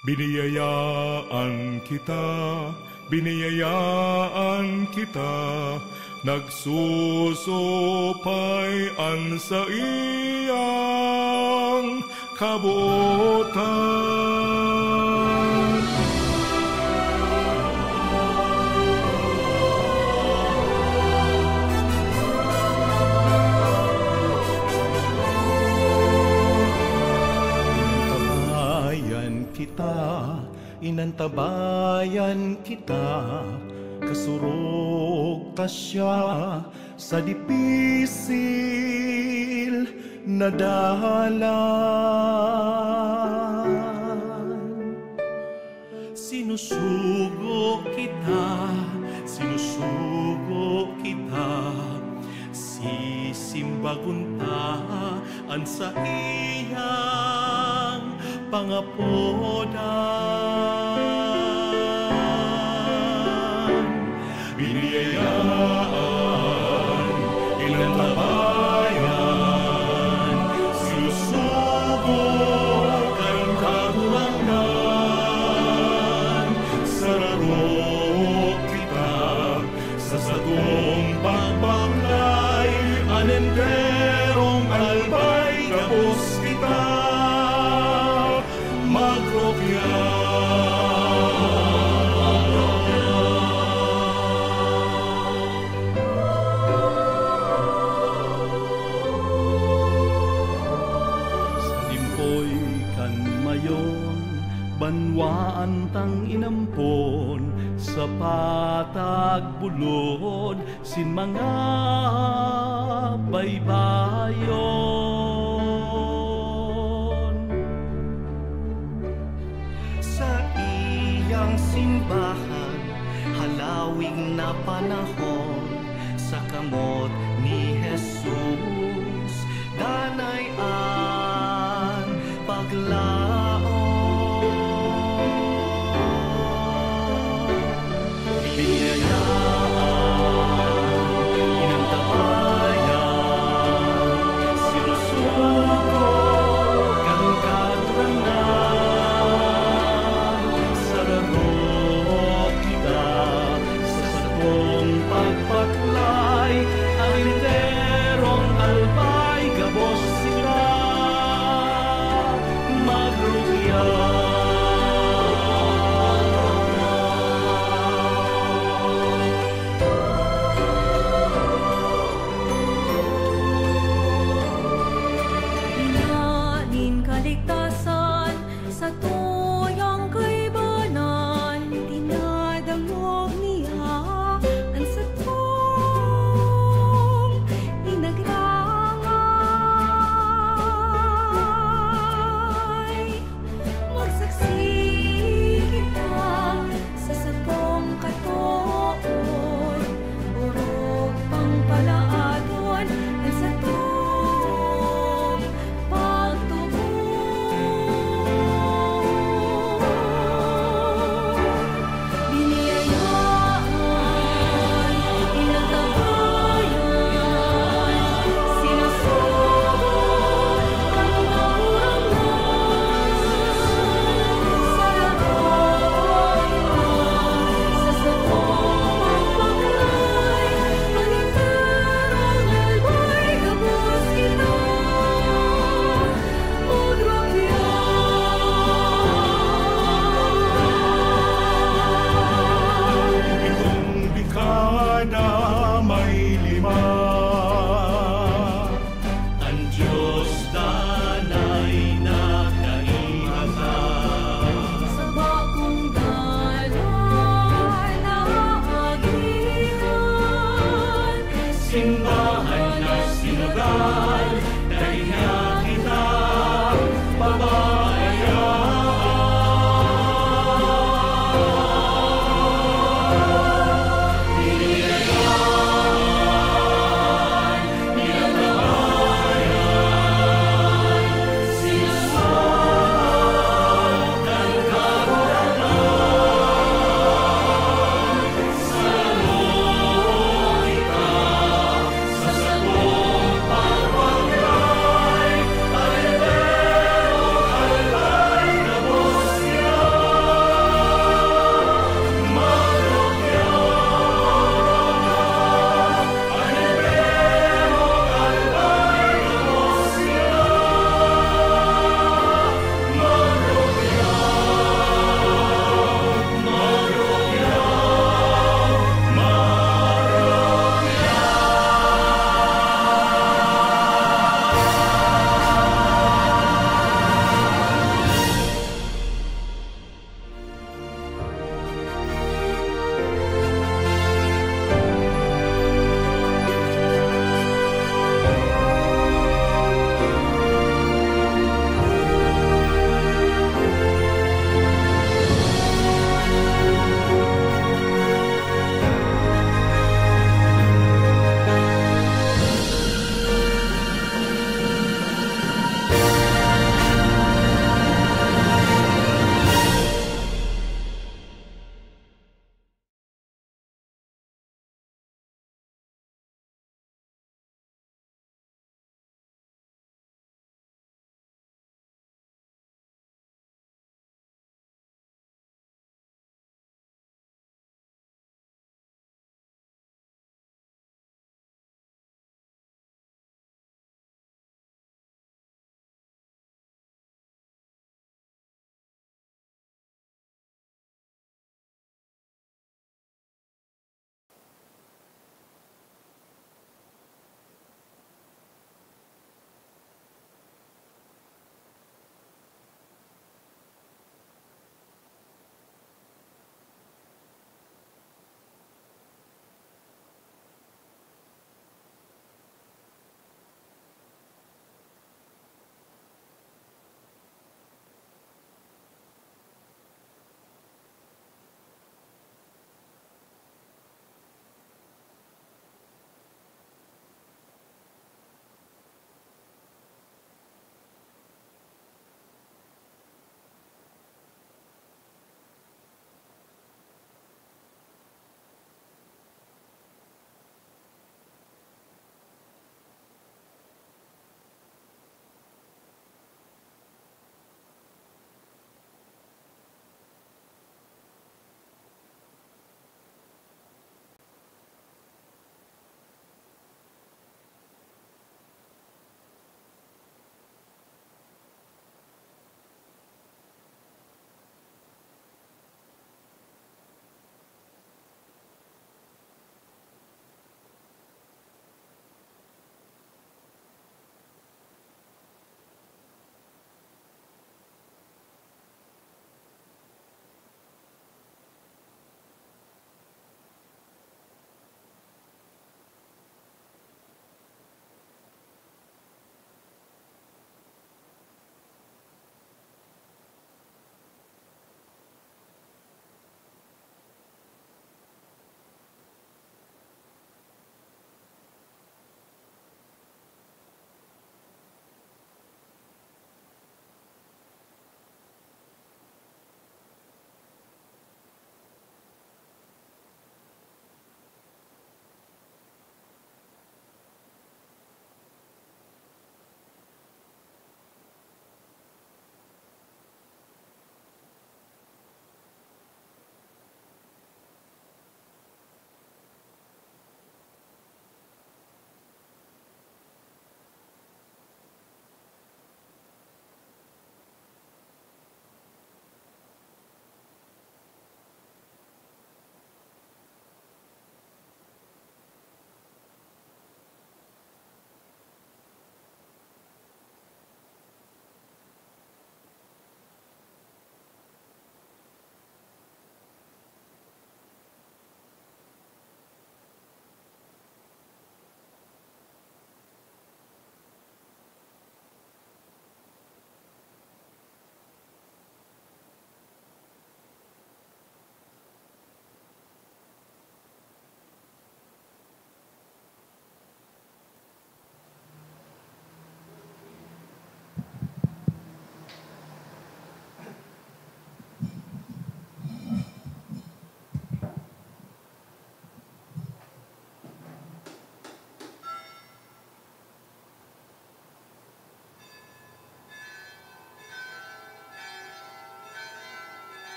Biniyayaan kita, biniyayaan kita, nagsusupayan sa iyang kabuotan. Inantabayan kita, kasurog ta siya sa dipisil na dalan. Sinusugo kita, sisimbaguntaan sa iyang pangapodan. Biniyayaan, inantabayan, sinusugo kan kagurangan. Sararo kita sa satong pagbaklay, anenderong albay kapos kita magrokya. Banwaan tang inampon sa patag bulod sin mga baybayon. Sa iyang simbahan halawig na panahon, sa kamot ni Jesus danayan paglaon. Sa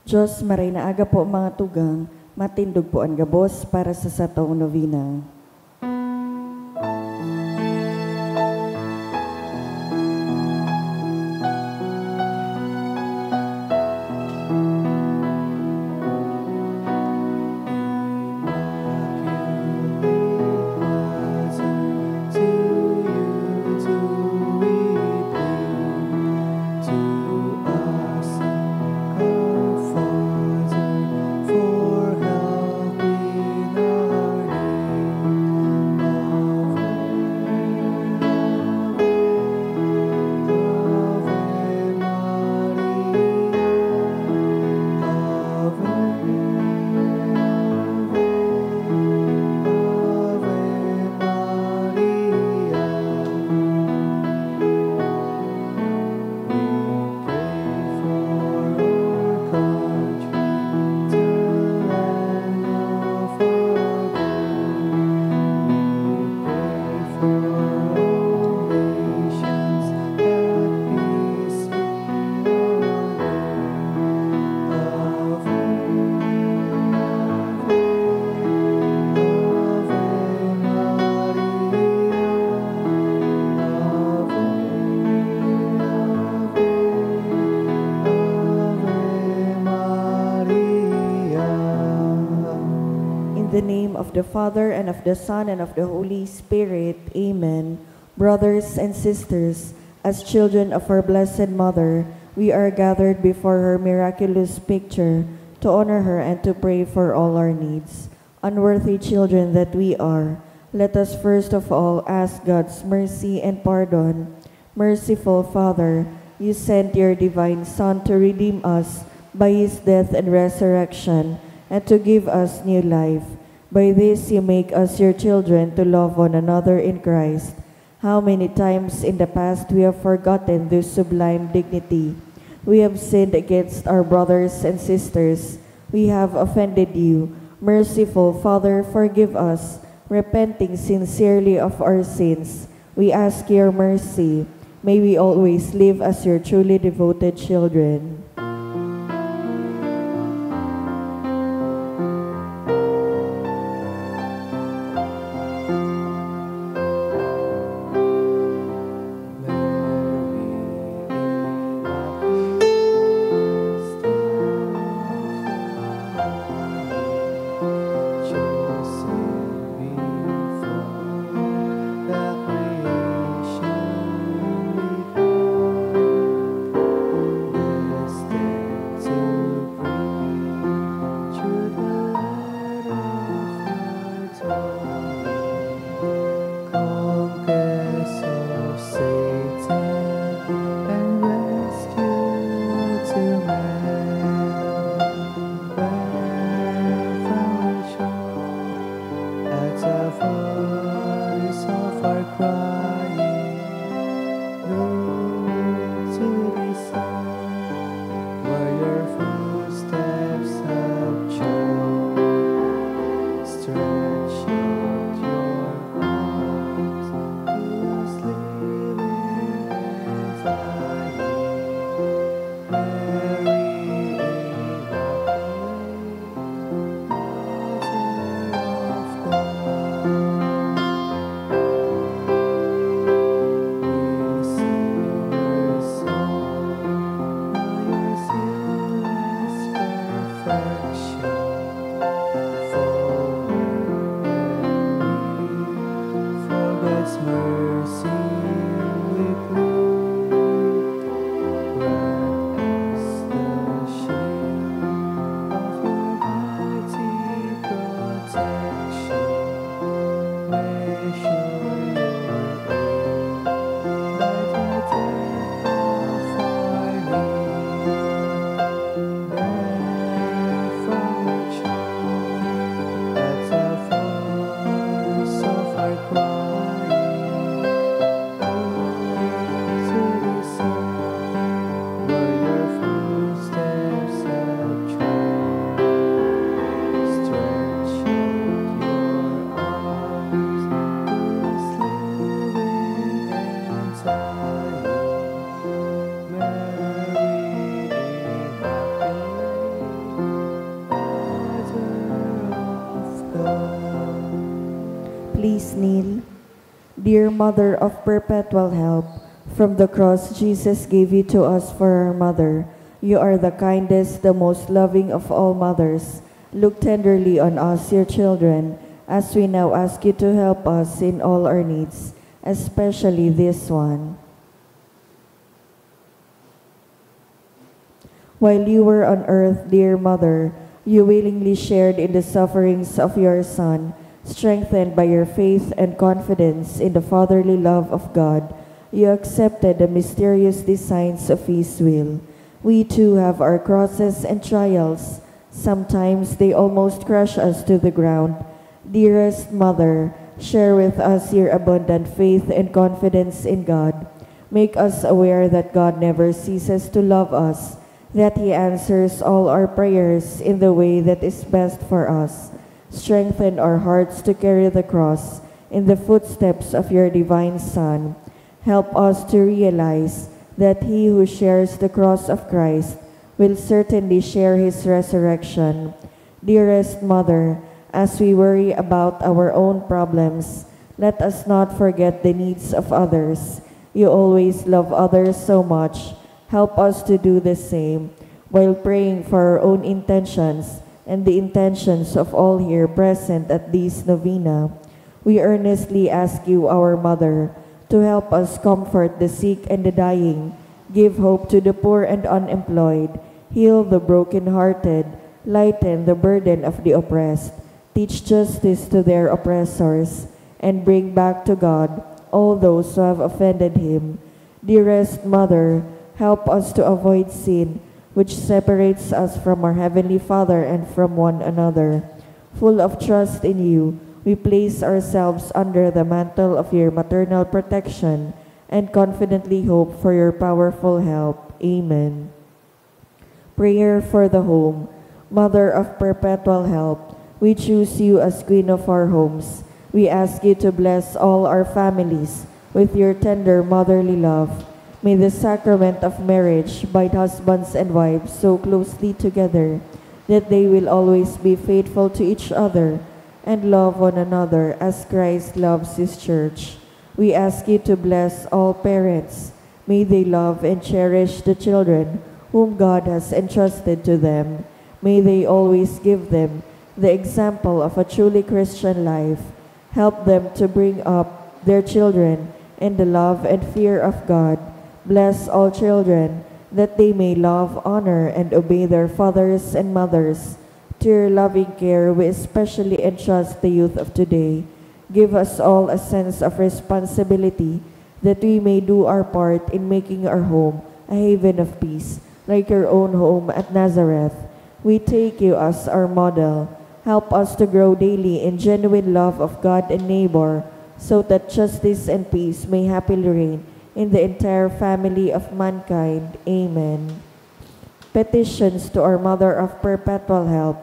Diyos, maray na aga po mga tugang, matindog po ang gabos para sa satong novena. In the name of the Father, and of the Son, and of the Holy Spirit. Amen. Brothers and sisters, as children of our Blessed Mother, we are gathered before her miraculous picture to honor her and to pray for all our needs. Unworthy children that we are, let us first of all ask God's mercy and pardon. Merciful Father, you sent your divine Son to redeem us by his death and resurrection, and to give us new life. By this you make us your children to love one another in Christ. How many times in the past we have forgotten this sublime dignity. We have sinned against our brothers and sisters. We have offended you. Merciful Father, forgive us. Repenting sincerely of our sins, we ask your mercy. May we always live as your truly devoted children. please kneel. Dear Mother of Perpetual Help, from the cross Jesus gave you to us for our mother. You are the kindest, the most loving of all mothers. Look tenderly on us, your children, as we now ask you to help us in all our needs, especially this one. While you were on earth, dear Mother, you willingly shared in the sufferings of your Son, strengthened by your faith and confidence in the fatherly love of God. You accepted the mysterious designs of His will. We too have our crosses and trials. Sometimes they almost crush us to the ground. Dearest Mother, share with us your abundant faith and confidence in God. Make us aware that God never ceases to love us, that He answers all our prayers in the way that is best for us. Strengthen our hearts to carry the cross in the footsteps of your divine Son. Help us to realize that he who shares the cross of Christ will certainly share His resurrection. Dearest Mother, as we worry about our own problems, let us not forget the needs of others. You always love others so much. Help us to do the same while praying for our own intentions and the intentions of all here present at this novena. We earnestly ask you, our Mother, to help us comfort the sick and the dying, give hope to the poor and unemployed, heal the brokenhearted, lighten the burden of the oppressed, teach justice to their oppressors, and bring back to God all those who have offended Him. Dearest Mother, help us to avoid sin, which separates us from our Heavenly Father and from one another. Full of trust in you, we place ourselves under the mantle of your maternal protection and confidently hope for your powerful help. Amen. Prayer for the home. Mother of perpetual help, we choose you as Queen of our homes. We ask you to bless all our families with your tender motherly love. May the sacrament of marriage bind husbands and wives so closely together that they will always be faithful to each other and love one another as Christ loves His church. We ask you to bless all parents. May they love and cherish the children whom God has entrusted to them. May they always give them the example of a truly Christian life. Help them to bring up their children in the love and fear of God. Bless all children, that they may love, honor, and obey their fathers and mothers. To your loving care, we especially entrust the youth of today. Give us all a sense of responsibility, that we may do our part in making our home a haven of peace, like your own home at Nazareth. We take you as our model. Help us to grow daily in genuine love of God and neighbor, so that justice and peace may happily reign in the entire family of mankind. Amen. Petitions to our Mother of Perpetual Help.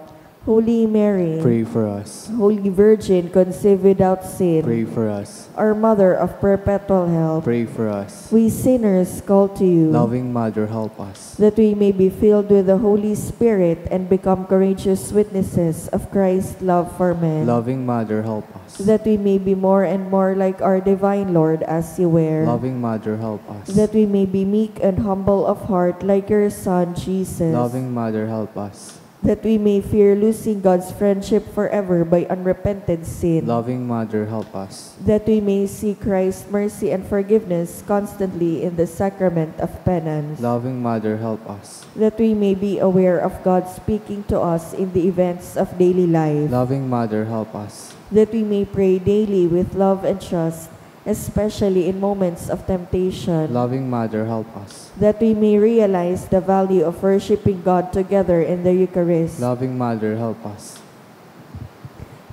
Holy Mary, pray for us. Holy Virgin, conceived without sin, Pray for us. our Mother of Perpetual Help, Pray for us. we sinners call to you, Loving Mother, help us. that we may be filled with the Holy Spirit and become courageous witnesses of Christ's love for men, Loving Mother, help us. that we may be more and more like our divine Lord as you were, Loving Mother, help us. that we may be meek and humble of heart like your Son, Jesus, Loving Mother, help us. that we may fear losing God's friendship forever by unrepented sin, Loving Mother, help us. that we may see Christ's mercy and forgiveness constantly in the sacrament of penance, Loving Mother, help us. that we may be aware of God speaking to us in the events of daily life, Loving Mother, help us. that we may pray daily with love and trust, especially in moments of temptation, Loving Mother, help us. that we may realize the value of worshiping God together in the Eucharist, Loving Mother, help us.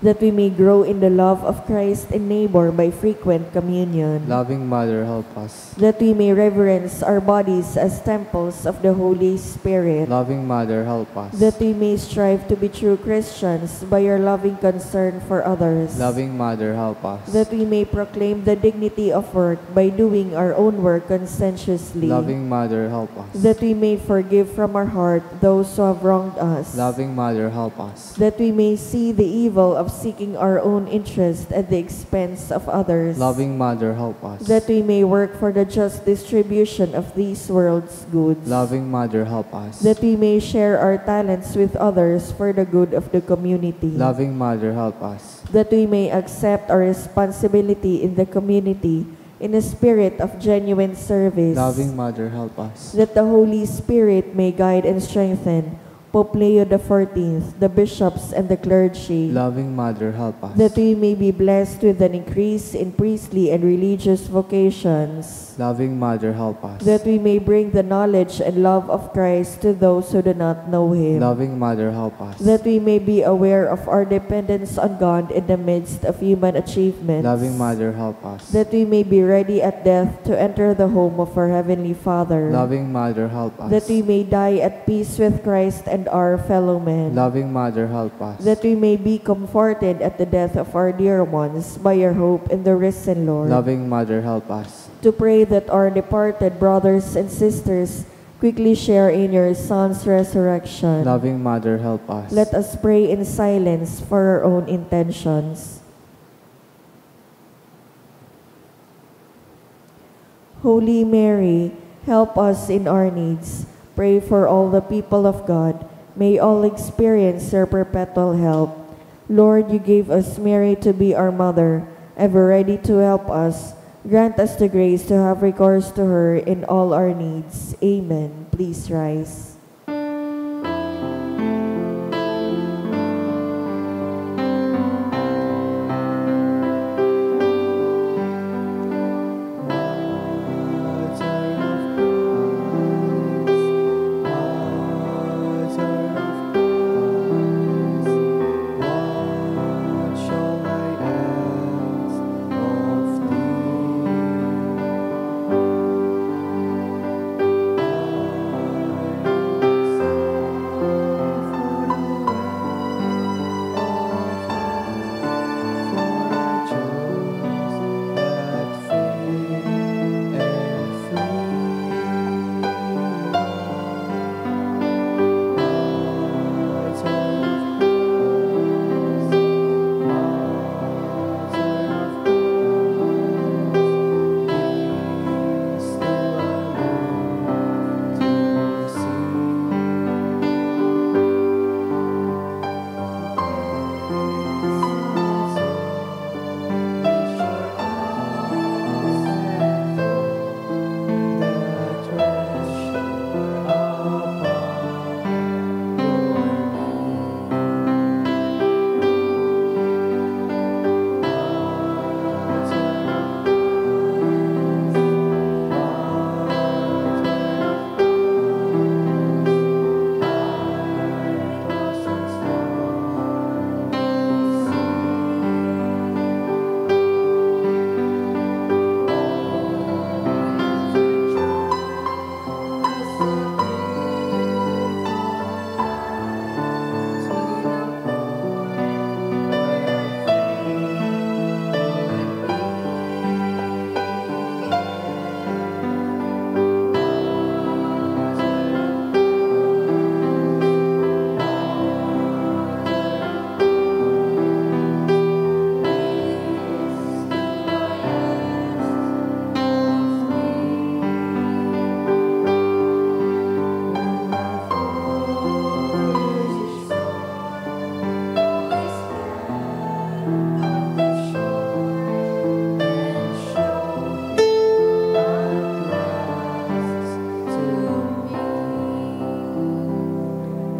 that we may grow in the love of Christ and neighbor by frequent communion, Loving Mother, help us. that we may reverence our bodies as temples of the Holy Spirit, Loving Mother, help us. that we may strive to be true Christians by our loving concern for others, Loving Mother, help us. that we may proclaim the dignity of work by doing our own work conscientiously, Loving Mother, help us. that we may forgive from our heart those who have wronged us, Loving Mother, help us. that we may see the evil of seeking our own interest at the expense of others. Loving Mother, help us. That we may work for the just distribution of these world's goods. Loving Mother, help us. That we may share our talents with others for the good of the community. Loving Mother, help us. That we may accept our responsibility in the community in a spirit of genuine service. Loving Mother, help us. That the Holy Spirit may guide and strengthen Pope Leo XIV, the bishops, and the clergy. Loving Mother, help us. That we may be blessed with an increase in priestly and religious vocations. Loving Mother, help us. That we may bring the knowledge and love of Christ to those who do not know Him. Loving Mother, help us. That we may be aware of our dependence on God in the midst of human achievements. Loving Mother, help us. That we may be ready at death to enter the home of our Heavenly Father. Loving Mother, help us. That we may die at peace with Christ and our fellow men. Loving Mother, help us. That we may be comforted at the death of our dear ones by our hope in the risen Lord. Loving Mother, help us. To pray that our departed brothers and sisters quickly share in your Son's resurrection. Loving Mother, help us. Let us pray in silence for our own intentions. Holy Mary, help us in our needs. Pray for all the people of God. May all experience your perpetual help. Lord, you gave us Mary to be our mother, ever ready to help us. Grant us the grace to have recourse to her in all our needs. Amen. Please rise.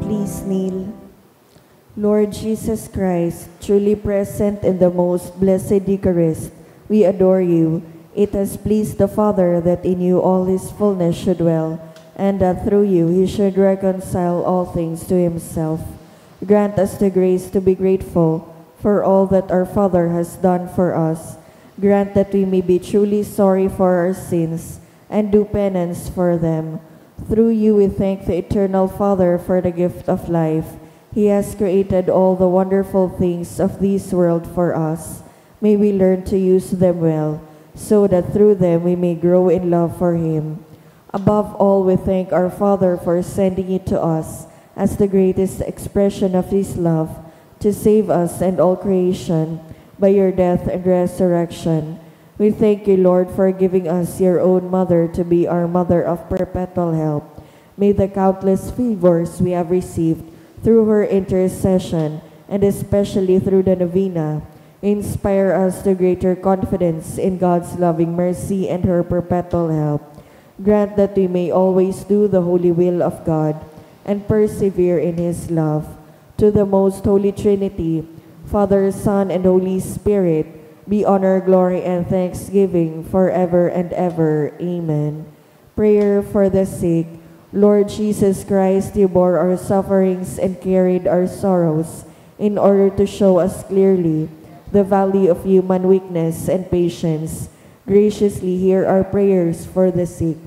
Please kneel. Lord Jesus Christ, truly present in the most blessed Eucharist, we adore you. It has pleased the Father that in you all his fullness should dwell, and that through you he should reconcile all things to himself. Grant us the grace to be grateful for all that our Father has done for us. Grant that we may be truly sorry for our sins and do penance for them. Through you we thank the Eternal Father for the gift of life. He has created all the wonderful things of this world for us. May we learn to use them well, so that through them we may grow in love for Him. Above all, we thank our Father for sending you to us as the greatest expression of His love, to save us and all creation by your death and resurrection. We thank you, Lord, for giving us your own mother to be our mother of perpetual help. May the countless favors we have received through her intercession, and especially through the novena, inspire us to greater confidence in God's loving mercy and her perpetual help. Grant that we may always do the holy will of God and persevere in his love. To the most holy Trinity, Father, Son, and Holy Spirit, be honor, glory, and thanksgiving forever and ever. Amen. Prayer for the sick. Lord Jesus Christ, you bore our sufferings and carried our sorrows in order to show us clearly the value of human weakness and patience. Graciously hear our prayers for the sick.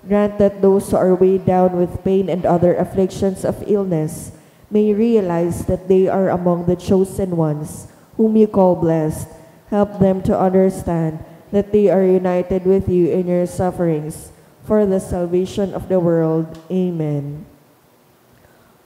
Grant that those who are weighed down with pain and other afflictions of illness may realize that they are among the chosen ones, whom you call blessed. Help them to understand that they are united with you in your sufferings for the salvation of the world. Amen.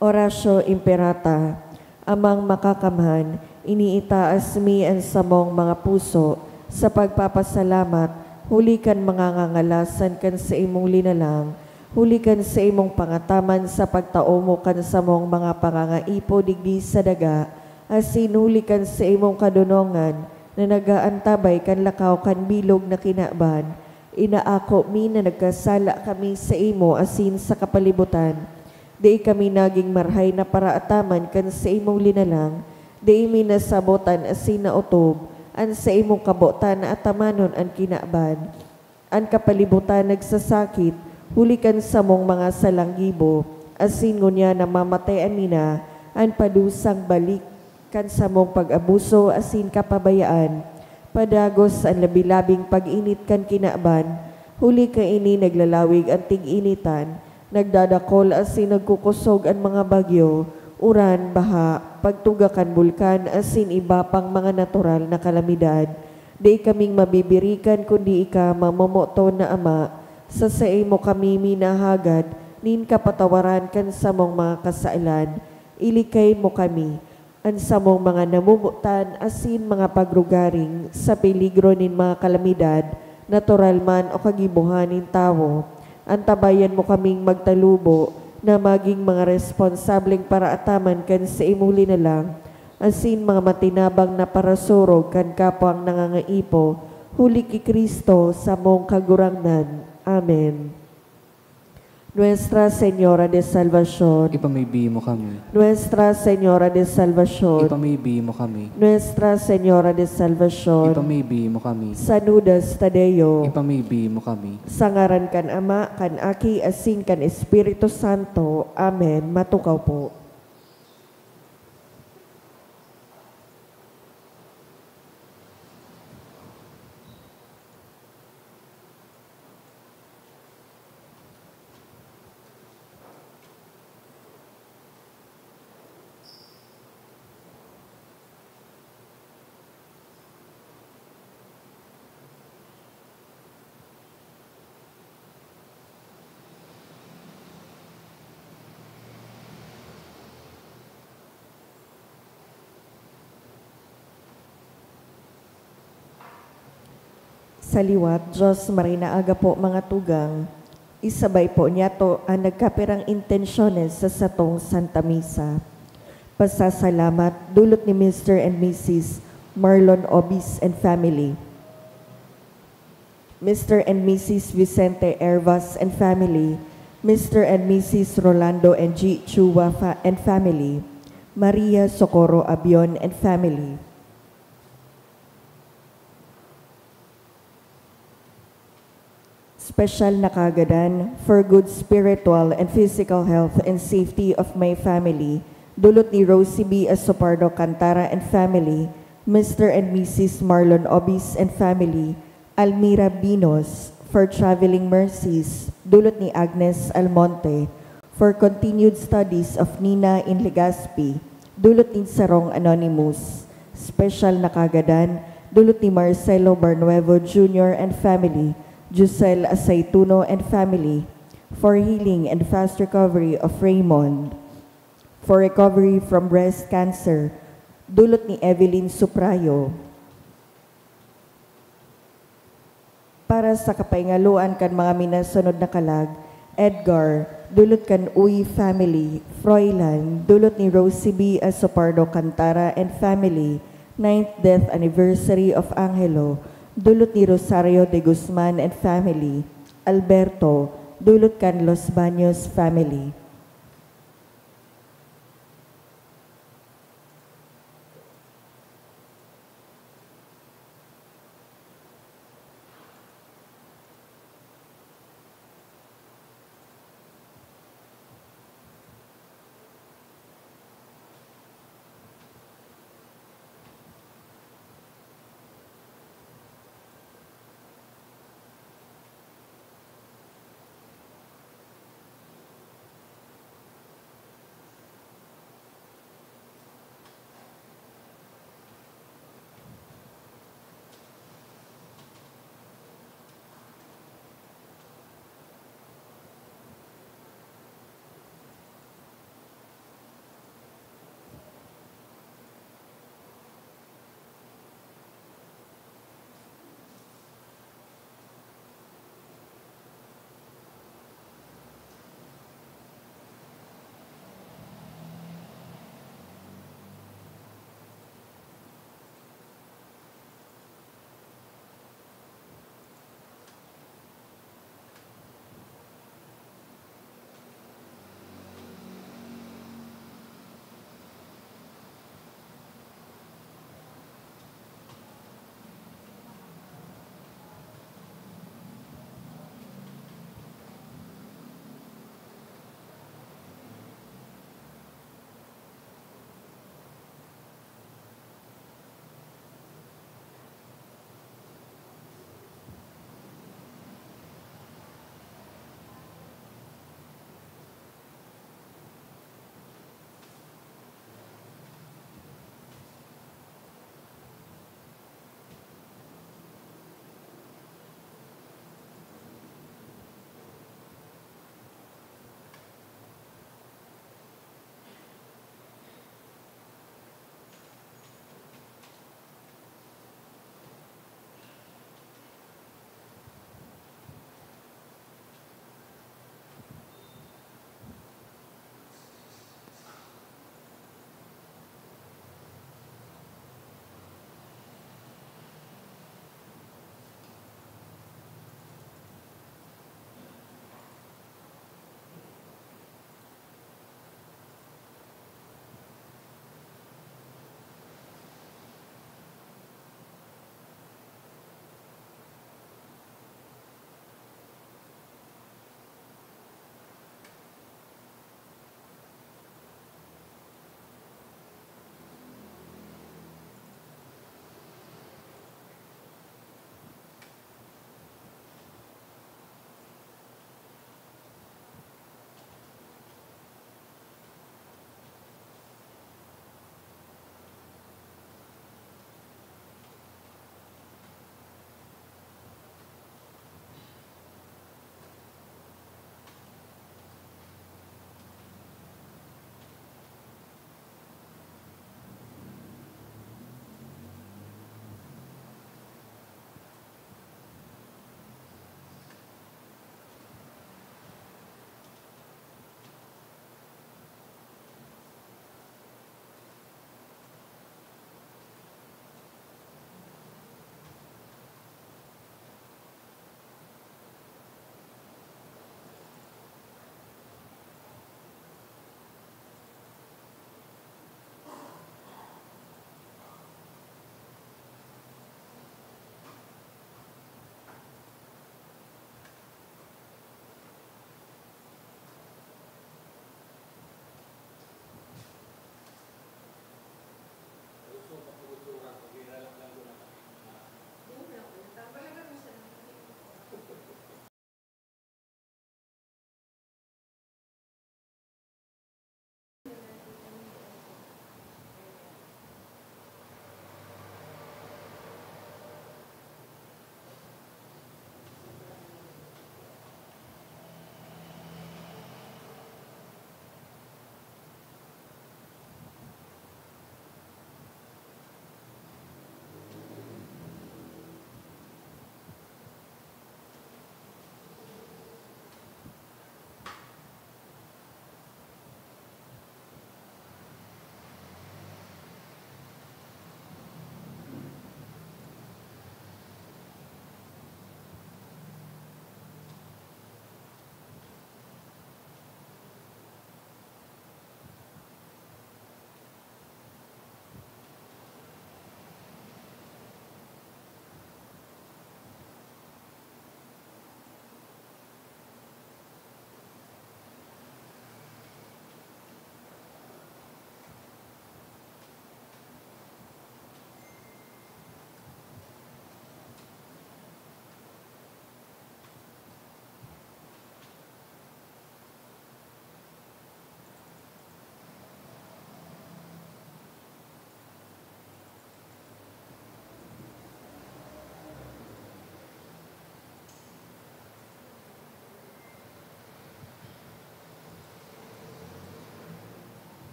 Oratio Imperata. Amang makakamhan, iniitaas mi ang samong mga puso sa pagpapasalamat, hulikan mangangangalasan kan sa imong linalang, hulikan sa imong pangataman sa pagtao mo kan sa mong mga pangangaipo digdi sa daga, asin hulikan sa imong kadunongan na nagaantabay kan lakaw kan bilog na kinaban. Inaako mi na nagkasala kami sa imo asin sa kapalibutan. Di kami naging marhay na paraataman kan sa imong linalang, di mi nasabotan asin na utob, an sa imong kabotan na atamanon ang kinaban. An kapalibutan nagsasakit, hulikan sa mong mga salanggibo, asin ngunya na mamatayan nina, an padusang balik kan sa mong pag-abuso asin kapabayaan. Padagos ang labilabing pag-init kan kinaban, huli ka ini naglalawig ang tig-initan, nagdadakol asin nagkukusog ang mga bagyo, uran, baha, pagtugakan bulkan asin iba pang mga natural na kalamidad. Di kaming mabibirikan kundi ika mamomoto na ama, sa imo kami minahagad, nin kapatawaran kan sa mong mga kasailan, ilikay mo kami, ang samong mga namumutan asin mga pagrugaring sa peligro nin mga kalamidad, natural man o kagibuhanin tao. Antabayan mo kaming magtalubo na maging mga responsableng paraataman kan sa imong linalang, asin mga matinabang na parasurog kan kapwang nangangaipo, huli ki Kristo sa mong kagurangnan. Amen. Nuestra Señora de Salvación, Ipamigbi mo kami. Nuestra Señora de Salvación, Ipamigbi mo kami. Nuestra Señora de Salvación, Ipamigbi mo kami. Sanudas Tadeo, Ipamigbi mo kami. sangaran kan Ama, kan Aki, asin kan Espiritu Santo. Amen. Matukaw po. Sa liwat, Diyos marinaaga po mga tugang, isabay po niya to ang nagkapirang intensyones sa satong Santa Misa. Pasasalamat dulot ni Mr. and Mrs. Marlon Obis and family, Mr. and Mrs. Vicente Ervas and family, Mr. and Mrs. Rolando and G. Chua and family, Maria Socorro Abion and family, special na kagadan for good spiritual and physical health and safety of my family, dulot ni Rosie B. Asopardo Cantara and family, Mr. and Mrs. Marlon Obis and family, Almira Binos, for traveling mercies, dulot ni Agnes Almonte, for continued studies of Nina in Legazpi, dulot ni Sarong Anonymous, special na kagadan, dulot ni Marcelo Barnuevo Jr. and family, Giselle Aceituno and family, for healing and fast recovery of Raymond, for recovery from breast cancer, dulot ni Evelyn Suprayo. Para sa kapaingaluan kan mga minasunod na kalag, Edgar, dulot kan Uy family. Froilan, dulot ni Rosie B. Asopardo Cantara and family. 9th death anniversary of Angelo, dulot ni Rosario de Guzman and family. Alberto, dulot kan Los Baños family.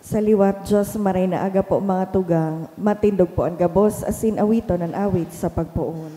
Sa liwat, Diyos maray na aga po mga tugang, matindog po ang gabos, asin awiton ang awit sa pagpuon.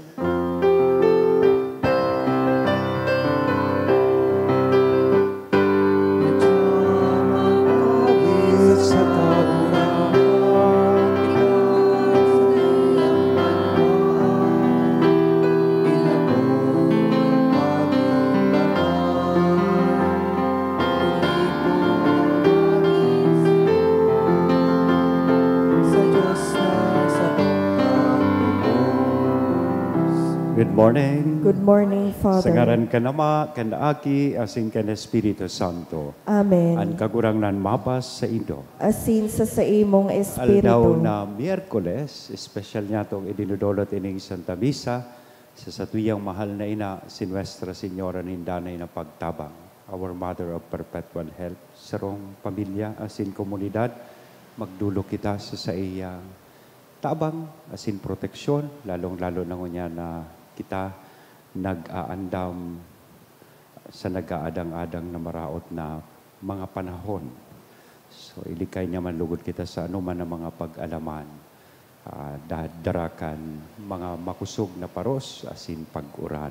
Good morning. Good morning, Sa Father. ngaran ka nama, kanaaki, asin ka na Espiritu Santo. Amen. Ang kagurangnan mapas sa Indo. Asin sa imong Aldaw espiritu. na Miyerkules, espesyal niya itong idinudolot ining Santa Misa sa satuyang mahal na ina, si Nuestra Señora Nindanay na Pagtabang, our Mother of Perpetual Help. Sarong pamilya, asin komunidad, magdulo kita sa iya tabang, asin proteksyon, lalong-lalo na ngunya na kita nag-aandam sa nag-aadang-adang na maraot na mga panahon. So, ilikay niya man lugod kita sa anuman na mga pag-alaman, darakan, mga makusog na paros, asin pag-uran.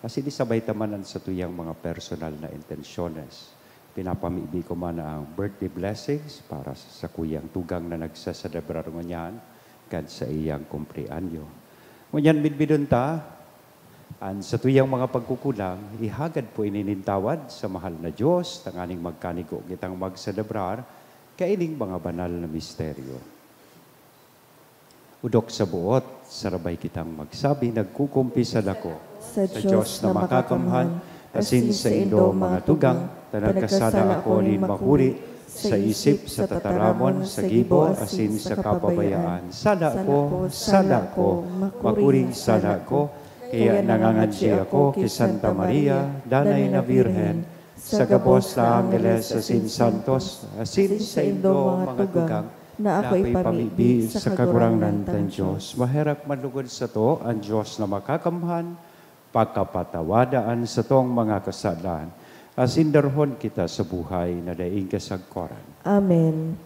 Kasi isabay tamanan sa tuyang mga personal na intensyones. Pinapamibi ko man ang birthday blessings para sa kuyang tugang na nagsaselebrar ngunyan kan sa iyang kumprianyo. Ngunyan midbidon ta, sa tuyang mga pagkukulang, ihagad po ininintawad sa mahal na Diyos, tanganing magkanigo kitang magselebrar, kaining mga banal na misteryo. Udok sa buot, sarabay kitang magsabi, nagkukumpisal ako Sa Diyos na makakamhan, asin sa indo mga tugang, tanagkasala ako nin mahuri, sa isip, sa tataramon, sa gibo, asin sa kapabayaan. Sala ko, makuring sala ko, kaya nangangadsi ako kay Santa Maria, Danay na Birhen, sa gabos na Angeles, asin Santos, asin sa indo mga tugang, na ako'y pamibi sa kagurangnan ng Diyos. Maherak manlugod sa to, ang Diyos na makakamhan, pagkapatawadaan sa tong mga kasalan, as indarhon kita sa buhay na daing kasagkoran. Amen.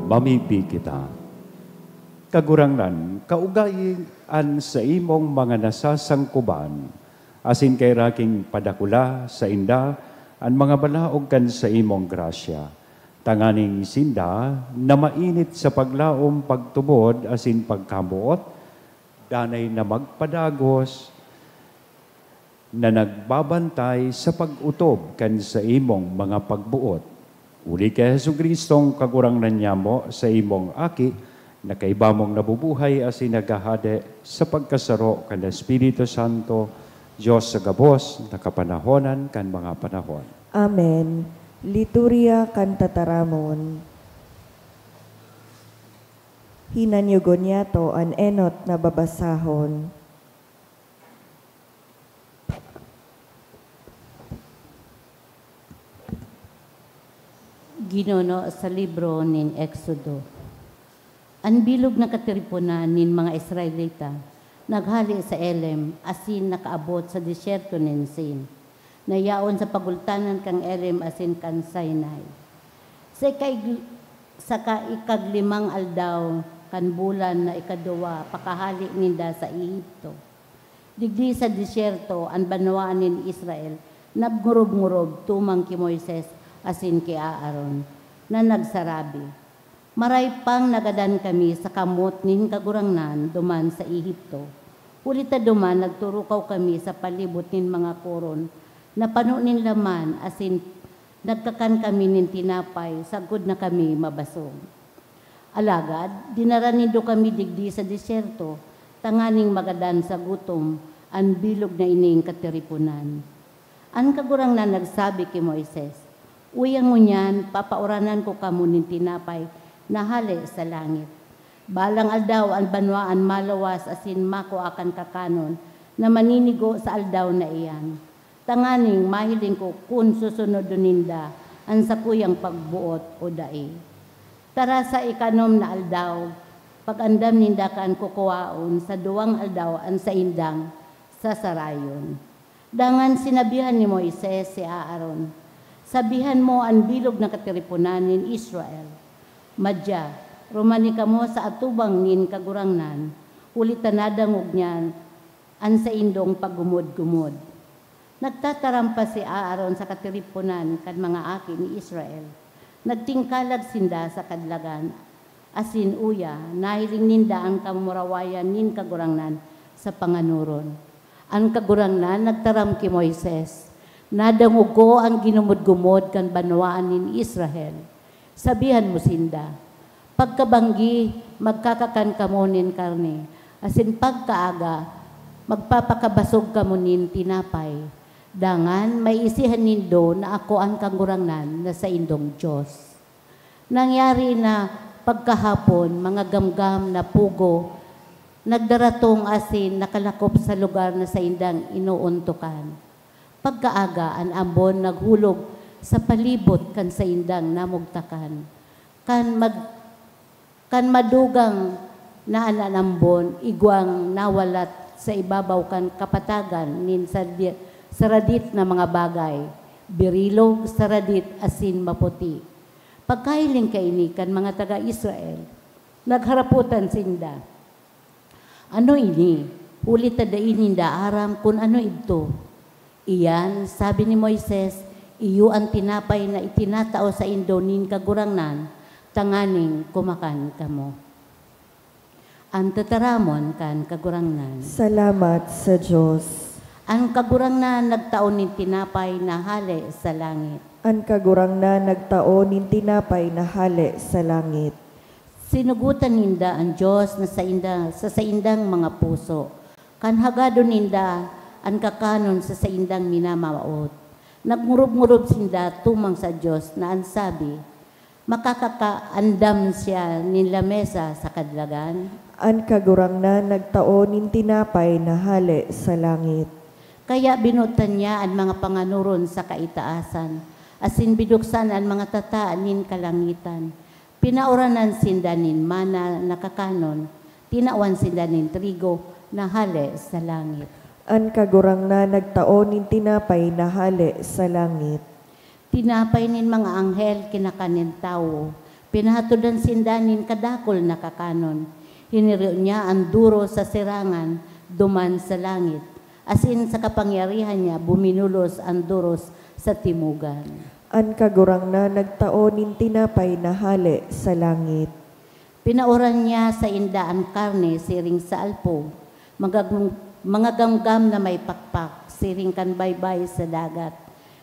Mamibi kita. Kagurangnan, kaugayan sa imong mga nasasangkuban, asin kay raking padakula sa inda, ang mga balaog kan sa imong grasya. Tanganing sinda, na mainit sa paglaom pagtubod, asin pagkamuot, danay na magpadagos, na nagbabantay sa pag-utob kan sa imong mga pagbuot. Uli kay Jesucristong kagurangnan niya mo sa imong aki, na kaibamong nabubuhay asin nagahade sa pagkasaro kan Espiritu Santo, Diyos sa gabos, nakapanahonan kan mga panahon. Amen. Liturya kan tataramon. Hinanyugon niya to an enot na babasahon. Ginono sa libro nin Exodo. Ang bilog na katiripunan nin mga Israelita, naghali sa Elem, asin nakaabot sa disyerto nin Sin, nayaon sa pagultanan kang Elem asin kan Sinai. Sa ikaglimang aldaw, kan bulan na ikaduwa, pakahali ninda sa Ehipto. Digdi sa disyerto, ang banwaan nin Israel, nabngurog-ngurog tumang ki Moises, asin ki Aaron. na nagsarabi, maray pang nagadan kami sa kamot nin kagurangnan duman sa Ehipto. Ulita duman nagturukaw kami sa palibot nin mga koron na pano nin laman asin nagkakan kami nin tinapay sagod na kami mabasog. Alagad, dinaranido kami digdi sa disyerto, tanganing magadan sa gutom, ang bilog na ining katiripunan. Ang kagurangnan nagsabi kay Moises, uyang ngunyan, papauranan ko kamo nin tinapay na hali sa langit. Balang aldaw ang banwaan malawas asin mako akan kakanon na maninigo sa aldaw na iyan. Tanganing mahiling ko kun susunod ninda ang sakuyang pagbuot o dai. Tara sa ikanom na aldaw, pag-andam ninda kan kukuwaon sa duwang aldaw ang sa indang sa sarayon. Dangan sinabihan ni Moises si Aaron, sabihan mo ang bilog na katiripunan nin Israel. Madya, rumani ka mo sa atubang nin kagurangnan, ulitan nadangog niyan ang sa indong paggumod-gumod. Nagtatarampa si Aaron sa katiripunan kan mga aki ni Israel. Nagtingkalag sinda sa kadlagan, asin uya, nahiling ninda ang kamurawayan nin kagurangnan sa panganuron. Ang kagurangnan nagtaram ki Moises, nadangog ko ang ginumod-gumod kan banwaan nin Israel. Sabihan mo sinda, pagkabanggi, magkakakan kamo nin karne, asin pagkaaga, magpapakabasog kamo nin tinapay. Dangan, may isihan nindo na ako ang kagurangnan na sa indong Diyos. Nangyari na pagkahapon, mga gamgam na pugo, nagdaratong asin nakalakop sa lugar na sa indang inuuntukan. Pagkaaga, ang ambon naghulog sa palibot kan sa indang namugtakan. Kan madugang na ananambon, igwang nawalat sa ibabaw kan kapatagan nin saradit na mga bagay, birilog, saradit, asin, maputi. Pagkailing kainikan mga taga-Israel, nagharaputan sinda. Ano ini? Ulit tadain ninda aram kung ano ito. Iyan, sabi ni Moises, iyo ang tinapay na itinatao sa indonin kagurangnan, tanganing kumakan kamo. Ang tataramon kan kagurangnan. Salamat sa Diyos. Ang kagurangnan nagtaon nin tinapay na hali sa langit. Ang kagurangnan nagtaon nin tinapay na hali sa langit. Sinugutan ninda ang Diyos na sa saindang mga puso. Kanhagado ninda ang kakanon sa saindang minamaot. Nagmurub-murub sinda tumang sa Diyos na ang sabi, makakakaandam siya nin lamesa sa kadlagan. Ang kagurangnan nagtaon nin tinapay na hali sa langit. Kaya binutan niya ang mga panganuron sa kaitaasan, asin biduksan ang mga tataan nin kalangitan. Pinauranan sinda nin mana nakakanon, tinawan sinda nin trigo na hali sa langit. Ang kagurangnan nagtaon nin tinapay na hali sa langit. Tinapay nin mga anghel kinakanin tao, pinahatudan sinda nin kadakol na kakanon. Hiniriw niya ang duro sa sirangan, duman sa langit. Asin sa kapangyarihan niya, buminulos ang duros sa timugan. Ang kagurangnan nagtaon nin tinapay na hali sa langit. Pinauran niya sa inda ang karne, siring sa alpo, mga gamgam na may pakpak, siring kan baybay sa dagat.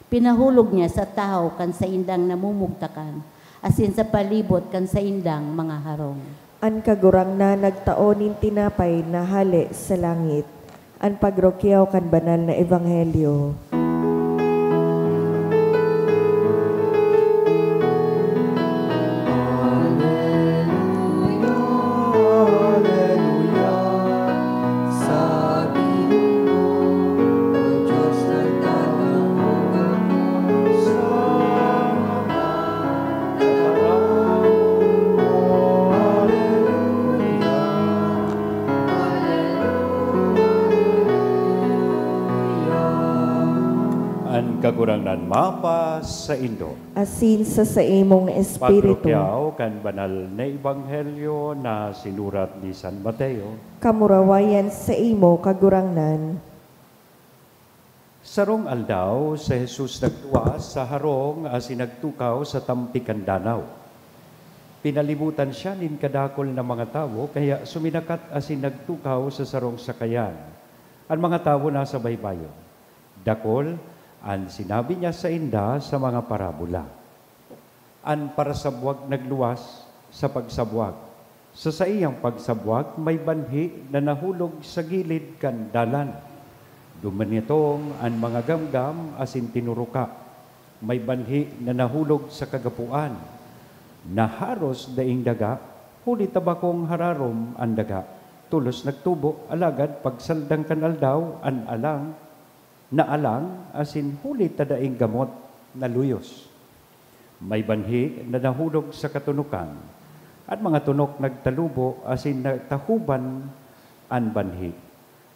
Pinahulog niya sa tao kan sa indang namumugtakan, asin sa palibot kan sa indang mga harong. Ang kagurangnan nagtaon nin tinapay na hali sa langit. Ang pagrokyaw kan banal na ebanghelyo. Kagurangnan mapa sa indo. Asin sa imong espiritu. Pagrokyaw kan banal na ebanghelyo na sinurat ni San Mateo. Kamurawayan sa imo kagurangnan. Sarong aldaw, sa Jesus nagtuwas sa harong asin nagtukaw sa tampikan danaw. Pinalibutan siya nin kadakol na mga tao, kaya suminakat asin nagtukaw sa sarong sakayan. Ang mga tao nasa baybayon. Dakol, ang sinabi niya sa inda sa mga parabola. Ang parasabwag nagluwas sa pagsabwag. Sa iyang pagsabwag, may banhi na nahulog sa gilid kan dalan. Dumanitong ang mga gamgam asin tinuruka. May banhi na nahulog sa kagapuan. Naharos daing daga, huli tabakong hararom ang daga. Tulos nagtubo, alagad pagsaldang kanal daw, an alang, na alang, asin huli tadaing gamot na luyos. May banhi na nahulog sa katunukan, at mga tunok nagtalubo, asin nagtahuban an banhi.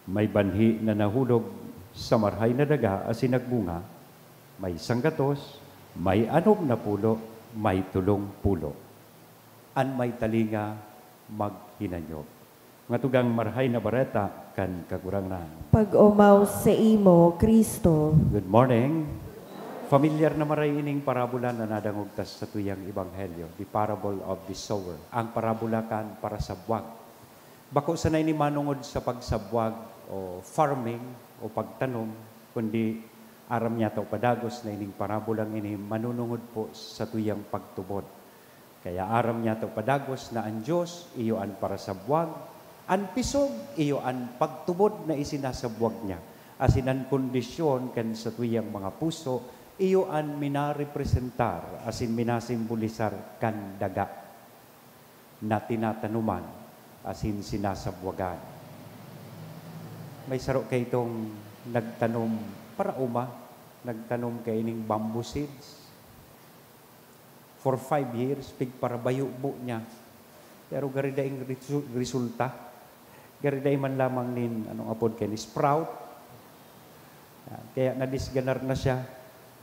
May banhi na nahulog sa marhay na daga, asin nagbunga. May sanggatos, may anom na pulo, may tulong pulo. An may talinga maghinanyog. Nga tugang marhay na bareta kan kagurangan. Pag-umaw sa imo, Kristo. Good morning. Familiar na maray ining parabola na nadangugtas sa tuyang ebanghelyo, the parable of the sower. Ang parabola kan para sa buwag. Bako sanay ni manungod sa pagsabwag o farming o pagtanom, kundi aram niya to padagos na ining parabolang ini manunungod po sa tuyang pagtubod. Kaya aram niya to padagos na ang Diyos iyo an para sa buwag, an pisog iyo an pagtubod na isinasabwag niya. Asin an kondisyon kan sa tuyang mga puso, iyo an minarepresentar, asin minasimbolisar kan daga na tinatanuman, asin sinasabwagan. May saro kay itong nagtanom para nagtanom kay ining bamboo seeds. For 5 years, para bayubo niya. Pero garidaing resulta, gariday man lamang nin, anong apod kay ni sprout. Kaya nadisganar na siya.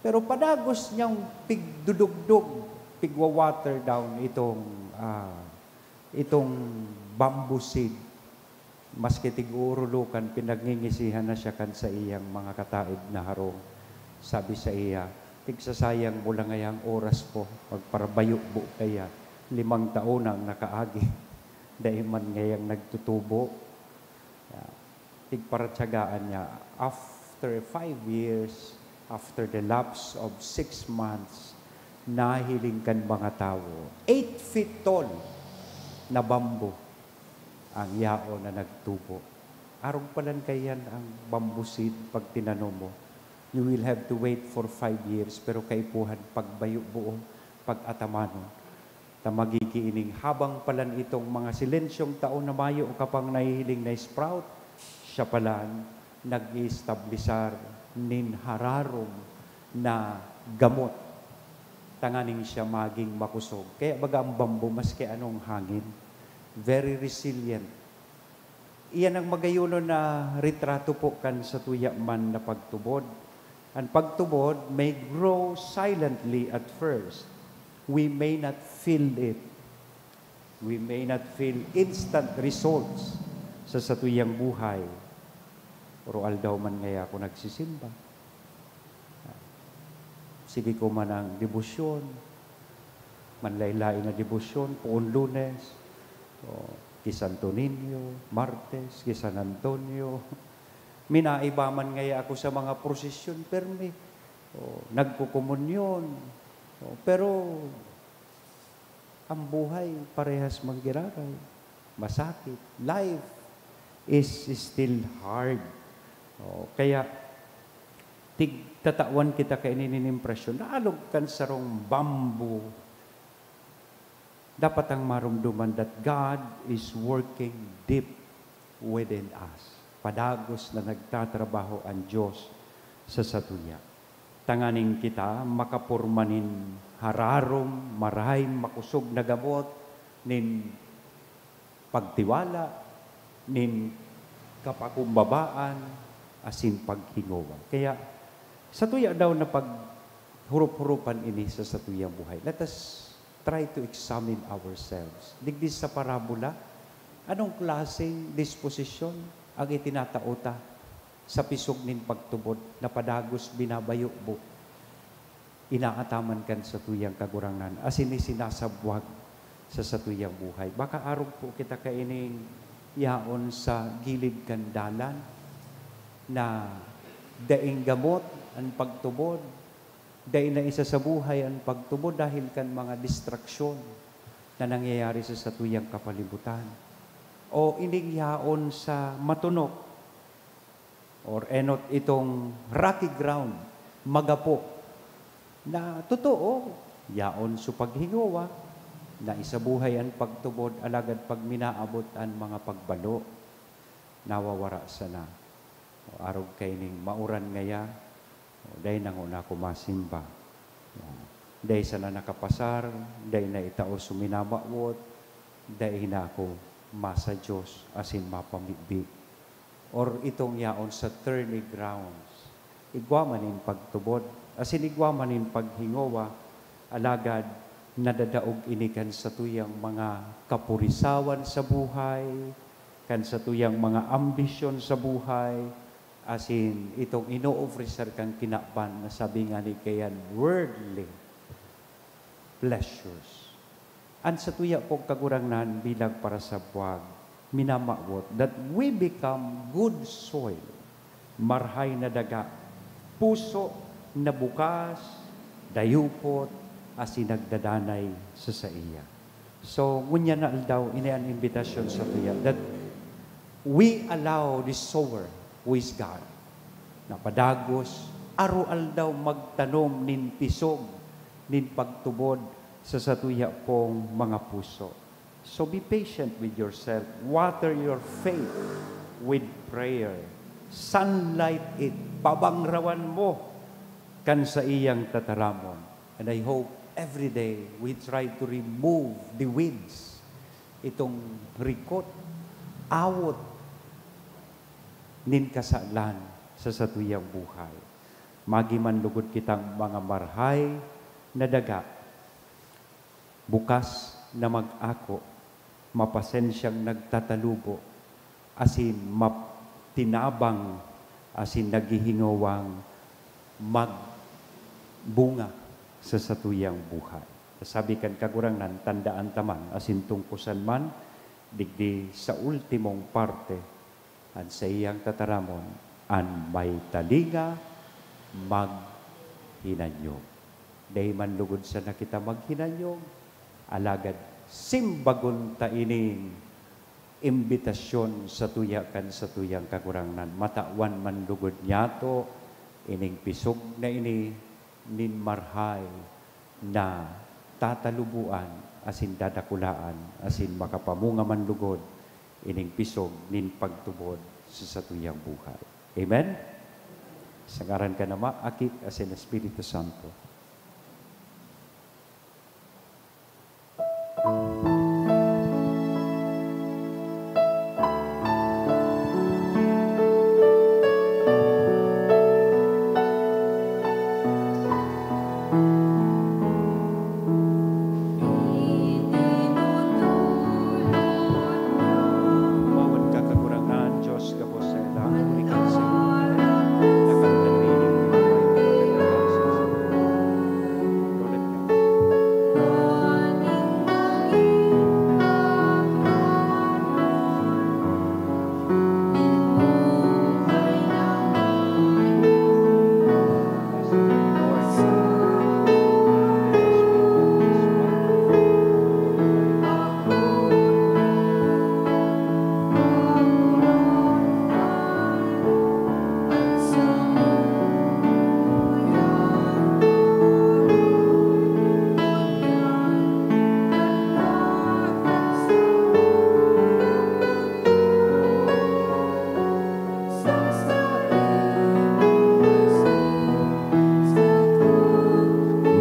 Pero padagos niyang pigdudugdug, pigwa-water down itong bamboo seed. Maski tig-urulukan, pinagningisihan na siya kan sa iyang mga kataid na harong. Sabi sa iya, tigsasayang mo lang ngayang oras po, magparabayukbo kaya, 5 taon ang nakaagi. Dahil man ngayang nagtutubo, tigparatsagaan niya. After 5 years, after the lapse of 6 months, nahiling kan mga tao, 8 feet tall na bamboo ang yao na nagtubo. Arong palan kayan ang bamboo seed pag tinanom mo. You will have to wait for 5 years, pero kaipuhan pagbayo buo, pag-atamano. Tamagikiining habang palan itong mga silensyong taon na mayo kapang nahihiling na sprout, siya palan nag-i-establisar nin hararom na gamot. Tanganing siya maging makusog. Kaya baga ang bamboo, maski anong hangin, very resilient. Iyan ang magayuno na retrato po kan sa tuya man na pagtubod. Ang pagtubod may grow silently at first. We may not feel it. We may not feel instant results sa satuyang buhay. Pero aldaw man ngaya ako nagsisimba. Sige ko man ang debosyon, manlaylay na debosyon, puon Lunes, kay Santo Niño, Martes, kay San Antonio. Minaiba man ngaya ako sa mga prosesyon, permi. Nagkukomunyon. Pero ang buhay parehas manggiraray. Masakit. Life is still hard. Kaya tatawan kita kay impresyon, naalog kan sarong bamboo. Dapat ang marumduman that God is working deep within us. Padagos na nagtatrabaho ang Diyos sa satuya. Tanganing kita makapurmanin hararom, marahay, makusog na gamot, nin pagtiwala, nin kapakumbabaan, asin paghingawa. Kaya, sa tuya daw na paghurup-hurupan ini sa satuyang buhay. Let us try to examine ourselves. Digdi sa parabola, anong klaseng disposisyon ang itinatauta sa pisog nin pagtubod, napadagos binabayo bo, inaataman kan sa tuyang kagurangan, asin ni sinasabwag sa satuyang buhay. Baka arog po kita kaining yaon sa gilid kan dalan, na daing gamot ang pagtubod, daing na isa sa buhay ang pagtubod dahil kan mga distraksyon na nangyayari sa satuyang kapalibutan. O ining yaon sa matunok, or enot itong rocky ground, magapo, na totoo, yaon sa paghingawa, na isabuhay ang pagtubod, alagad pag minaabot ang mga pagbalo, nawawara sana. O arog kaining mauran ngaya, o dahi nanguna kumasimba. Dahi sana nakapasar, dahi na itao suminamawot, dahi na ako masa Diyos, asin mapamibig. Or itong yaon sa thorny grounds, igwamanin pagtubod, asin igwamanin paghingawa, alagad nadadaog inikan sa tuyang mga kapurisawan sa buhay, kan sa tuyang mga ambisyon sa buhay, asin itong ino-officer kang kinakban na sabi nga ni kayan, worldly pleasures. An sa tuya po kagurangnan bilang para sa buwag, minamawot, that we become good soil, marhay na daga, puso na bukas, dayupot, asin nagdadanay sa iya. So, ngunya na daw, inayan invitation sa tuya, that we allow the sower, who is God, na padagos, arual daw magtanom nin pisog, nin pagtubod sa satuya pong mga puso. So be patient with yourself. Water your faith with prayer. Sunlight it. Pabangrawan mo kan sa iyang tataramon. And I hope every day we try to remove the weeds. Itong rikot, awot, nin kasalan sa satuyang buhay. Magiman lugod kitang mga marhay na daga, bukas na mag-ako, mapasensyang nagtatalubo, asin tinabang, asin naghihingawang magbunga sa satuyang buhay. Sabi kan kagurangnan, tandaan taman, asin tungkusan man, digdi sa ultimong parte, at sa iyang tataramon, an may talinga, maghinanyog. Dahil man lugod sa nakita maghinanyog, alagad simbagon ta ining imbitasyon sa tuyakan sa tuyang kagurangnan. Matawan man lugod niyato, ining pisog na ini nin marhay na tatalubuan, asin dadakulaan, asin makapamunga man lugod, ining pisog nin pagtubod sa tuyang buhay. Amen? Sa ngaran ka na maakit asin Espiritu Santo.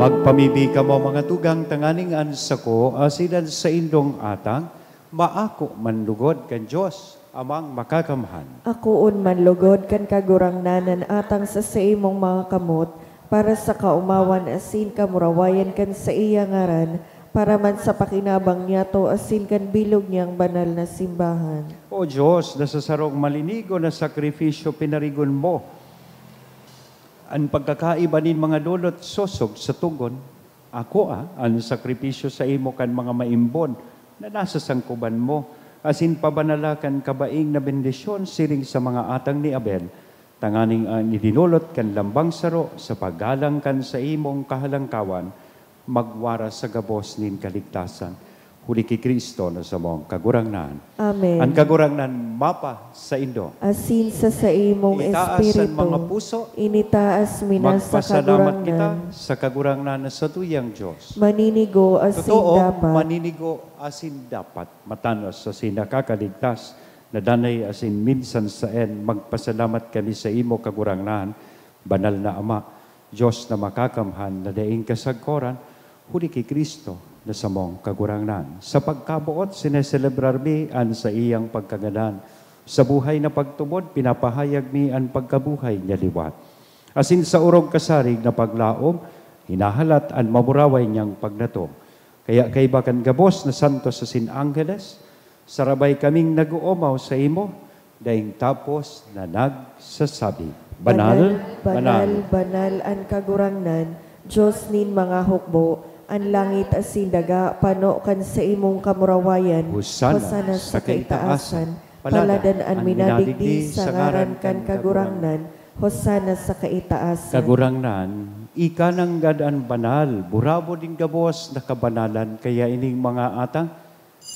Magpamibi ka mo mga tugang tanganing ansa ko, asinan sa indong atang, maako manlugod kan Diyos, amang makakamhan. Akoon manlugod kan kagurangnanan atang sa imong mga kamot, para sa kaumawan asin kamurawayan kan sa iya ngaran, para man sa pakinabang niya to asin kan bilog niyang banal na simbahan. O Diyos, na sa sarong malinigo na sakripisyo pinarigon mo, ang pagkakaiba nin mga lulot sosog sa tugon, ako ang sakripisyo sa imo kan mga maimbon na nasa sangkuban mo, asin pabanalakan kabaing na bendisyon siring sa mga atang ni Abel, tanganing nidinulot kan lambang saro sa paggalang kan sa imong kahalangkawan, magwara sa gabos nin kaligtasan. Huli ki Kristo na sa mong kagurangnan. Amen. Ang kagurangnan mapa sa Indo. Asin sa imong Itaas espiritu, ang mga puso. initaas minas sa Magpasalamat kita kagurangnan. sa kagurangnan na sa tuyang Diyos. Maninigo asin Totoo, dapat. maninigo asin dapat. Matanos asin nakakaligtas na danay asin minsan sa magpasalamat kami sa imo kagurangnan, banal na Ama, Diyos na makakamhan na daing kasagkoran, huli kay Kristo na sa mong kagurangnan. Sa pagkabuot, sineselebrar mi an sa iyang pagkaganan. Sa buhay na pagtubod, pinapahayag mi an pagkabuhay niya liwat. Asin sa urong kasarig na paglaom, hinahalat an maburaway niyang pagnatom. Kaya kay bakan gabos na santos sa sin Angeles, sarabay kaming nag-uumaw sa imo, daing tapos na nagsasabi, Banal, banal, banal ang kagurangnan, Diyos nin mga hukbo, ang langit asin daga, pano kan sa imong kamurawayan, Hosana sa kaitaasan, paladan ang minadigdi sa ngaran kan kagurangnan, Hosana sa kaitaasan. Kagurangnan, ika ng gadaan banal, burabo din gabos na kabanalan, kaya ining mga atang,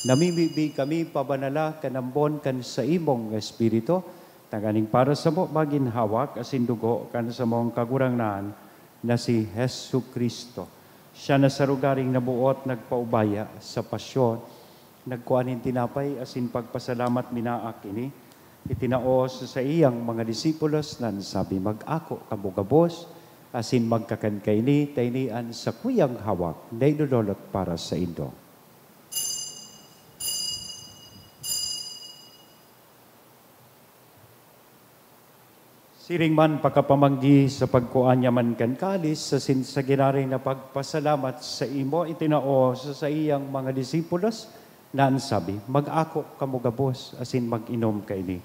namimibi kami pabanala kanambon kan sa imong espiritu, taganing para sa mo maginhawak asin dugo kan sa mong kagurangnan na si Hesu Kristo. Siya na sa rugaring nabuot, nagpaubaya sa pasyon, nagkuanin tinapay, asin pagpasalamat minaak ini, itinaos sa iyang mga disipulos, nan sabi mag-ako kabugabos, asin magkakan ni, tainian sa kuyang hawak, na idudolot para sa Indo. Siring man pagkapamanggi sa pagkuan niya man kan kalis sa sinsaginaring na pagpasalamat sa imo itinao sa iyang mga disipulos na sabi, mag-ako kamugabos asin mag-inom kaini.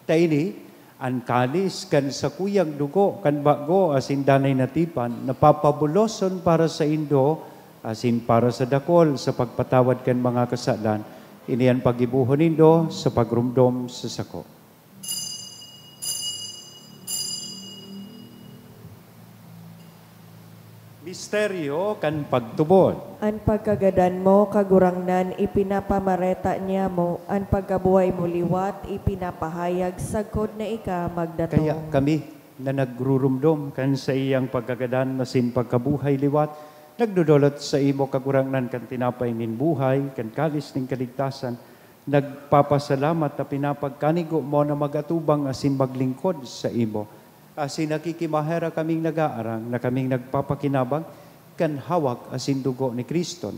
Taini, ang kalis kan sa kuyang dugo kan bago asin danay natipan napapabuloson para sa Indo asin para sa dakol sa pagpatawad kan mga kasalan iniyan pagibuhon Indo sa pagrumdom sa sako. Misteryo kan pagtubod. Ang pagkagadan mo, kagurangnan, ipinapamareta niya mo, ang pagkabuhay mo liwat, ipinapahayag, sagkod na ika magdatong. Kaya kami na nagrurumdom kan sa iyang pagkagadan na sin pagkabuhay liwat, nagdudulot sa imo kagurangnan kan tinapay nin buhay, kan kalis nin kaligtasan, nagpapasalamat na pinapagkanigo mo na magatubang asin maglingkod sa imo. Asin nakikimahera kaming nag-aarang na kaming nagpapakinabang kan hawak asin dugo ni Kristo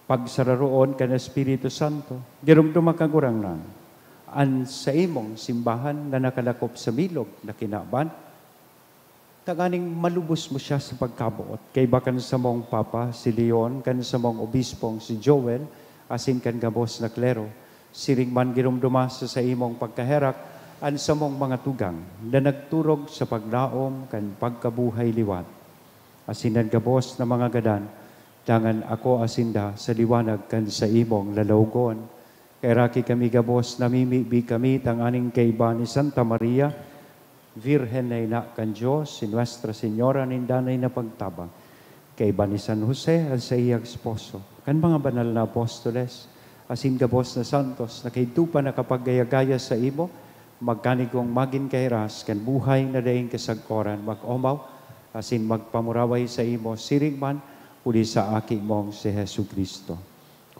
pagsararoon kan Espiritu Santo dirumdum kagurangnan an sa imong simbahan na nakalakop sa milog na kinaban taganing malubos mo siya sa pagkabuot kay bakan sa mong Papa si Leon kan sa mong obispong si Joel asin kan gabos na klero, siring man girumduma sa imong pagkaherak, an sa mong mga tugang, na nagturog sa paglaom kan pagkabuhay liwat. Asin ang gabos na mga gadan, dangan ako asinda sa liwanag kan sa imong lalawgon. Kay raki kami gabos, namimibi kami tanganing kaiba ni Santa Maria, Virgen na ina kan Diyos, si Nuestra Señora nindanay na pagtabang. Kaiba ni San Jose at sa iyang esposo, kan mga banal na apostoles, asin gabos na santos, na kaitupa na kapag gaya-gaya sa imo, magkanigong magin kairas, kan buhay na daing kasagkoran, mag-omaw, asin magpamuraway sa imo, siring man, huli sa aki mong si Hesu Kristo.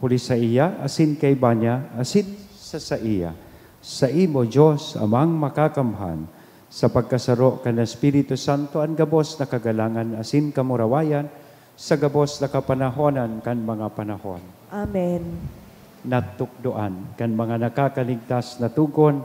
Huli sa iya, asin kay banya, asin sa iya. Sa imo, Diyos, amang makakamhan, sa pagkasaro kan Espiritu Santo, ang gabos na kagalangan, asin kamurawayan, sa gabos na kapanahonan kan mga panahon. Amen. Natukdoan kan mga nakakaligtas na tugon,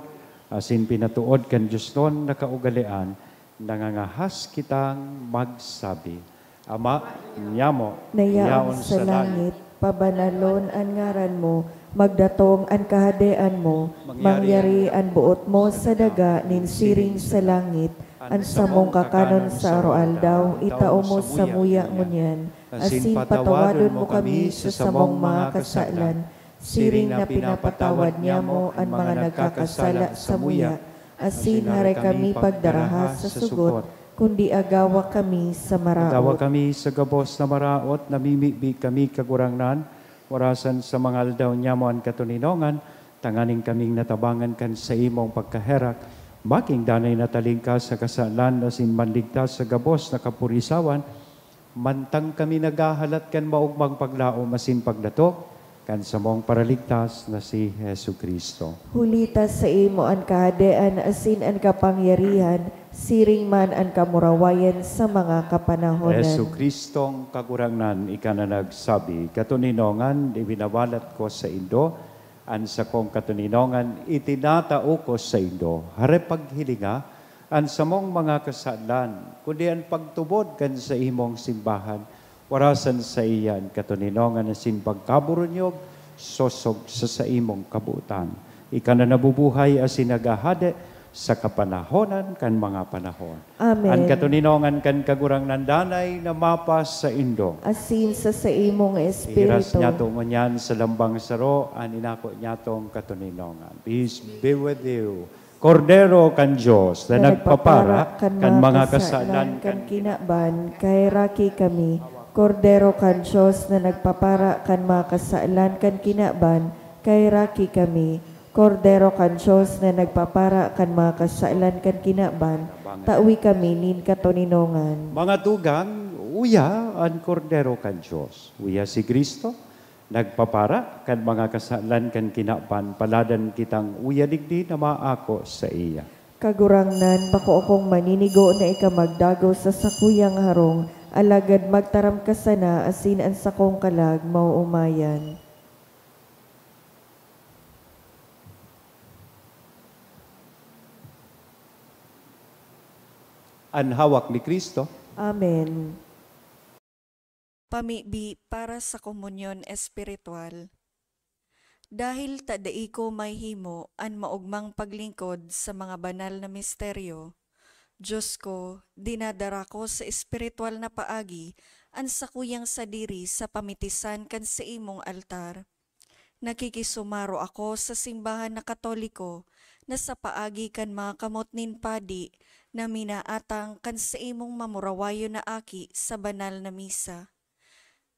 Asin pinatuod kan Diyos noon nakaugalian, nangangahas kitang magsabi. Ama, nyamo, Nayaon sa langit, pabanalon ang ngaran mo, magdatong ang kahadean mo, mangyari ang buot mo sa daga, ninsiring sa langit, ang samong kakanon sa araw-aldaw, itao mo sa muya ngunyan, asin patawadon mo kami sa samong mga kasalan, siring na pinapatawad niya mo ang mga nagkakasala sa muya, asin haray kami pagdaraha sa sugot, kundi agawa kami sa maraot. Agawa kami sa gabos na maraot, namimibig kami kagurangnan, warasan sa mga aldaw niya mo ang katuninongan, tanganing kaming natabangan kan sa imong pagkaherak, making danay nataling ka sa kasalan, asin manligtas sa gabos na kapurisawan, mantang kami nagahalat kan maugmang paglaom, asin pagdatok, kan sa mong paraligtas na si Jesu Kristo. Hulitas sa imo ang kahadean, asin ang kapangyarihan, siring man ang kamurawayan sa mga kapanahonan. Jesu Kristong kagurangnan, ika na nagsabi, katuninongan, ibinawalat ko sa Indo, an sa kong katuninongan, itinatao ko sa Indo. Hare paghilinga, an sa mong mga kasalan, kundi ang pagtubod kan sa imong simbahan, warasan sa iyan katuninongan na sinpagkaburunyog, sosog sa imong kabutan. Ika na nabubuhay as sinagahade sa kapanahonan kan mga panahon. Amen. Ang katuninongan kan kagurang nandanay na mapas sa Indo. Asin sa imong Ihiras espiritu. niya manyan sa lambang saro, an inako niya tong katuninongan. Peace be with you. Kordero kan Diyos na nagpapara kan mga kasalan kan kinaban, kay raki kami. Kordero kan Diyos na nagpapara kan mga kasalan kan kinaban, kay raki kami. Kordero kan Diyos na nagpapara kan mga kasalan kan kinaban, tawi kami nin katuninongan. Mga tugang, uya ang kordero kan Diyos. Uya si Kristo, nagpapara kan mga kasalan kan kinaban, paladan kitang uya digdi na maako sa iya. Kagurangnan, bako akong maninigo na ikamagdagaw sa sakuyang harong, alagad magtaram ka sana, asin ang sakong kalag, mauumayan. Ang hawak ni Kristo, Amen. Pamibi para sa komunyon espiritual. Dahil tadai ko may himo an maugmang paglingkod sa mga banal na misteryo, Diyos ko, dinadara ko sa espiritual na paagi an sakuyang sadiri sa pamitisan kan sa imong altar. Nakikisumaro ako sa simbahan na Katoliko na sa paagi kan mga kamot nin padi na minaatang kan sa imong mamurawayo na aki sa banal na misa.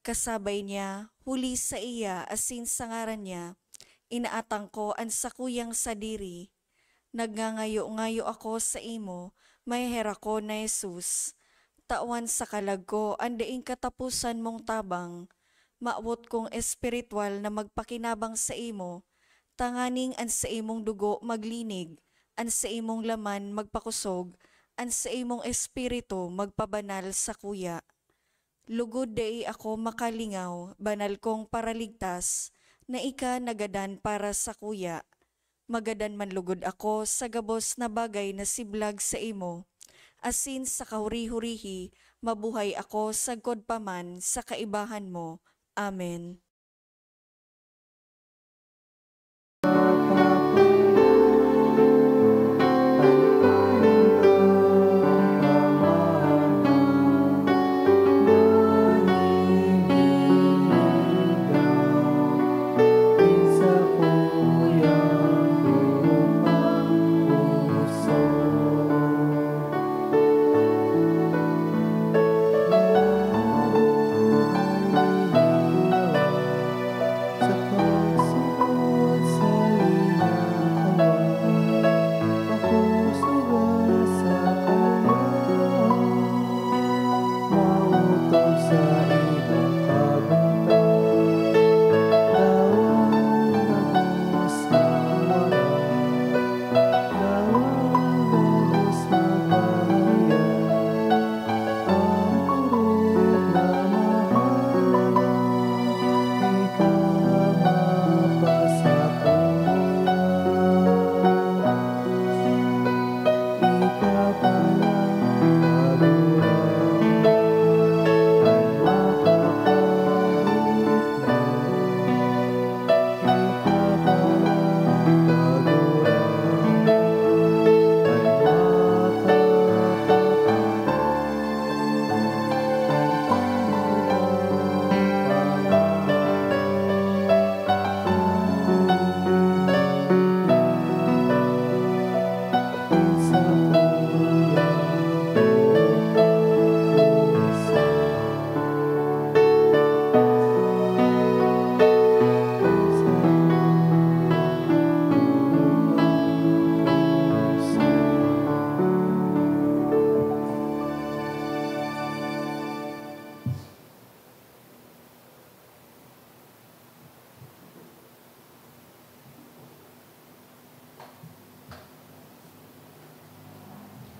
Kasabay niya, huli sa iya asin sa ngaran niya, inaatang ko ang sakuyang sadiri. Nagngangayo-ngayo ako sa imo, may hera ko na Jesus. Tawan sa kalag ko, andaing katapusan mong tabang. Maawot kong espiritual na magpakinabang sa imo, tanganing an sa imong dugo maglinig, an sa imong laman magpakusog, an sa imong espiritu magpabanal sa kuya. Lugod dai ako makalingaw, banal kong paraligtas, na ika nagadan para sa kuya. Magadan man lugod ako sa gabos na bagay na siblag sa imo. Asin sa kahuri-hurihi, mabuhay ako sa godpaman sa kaibahan mo. Amen.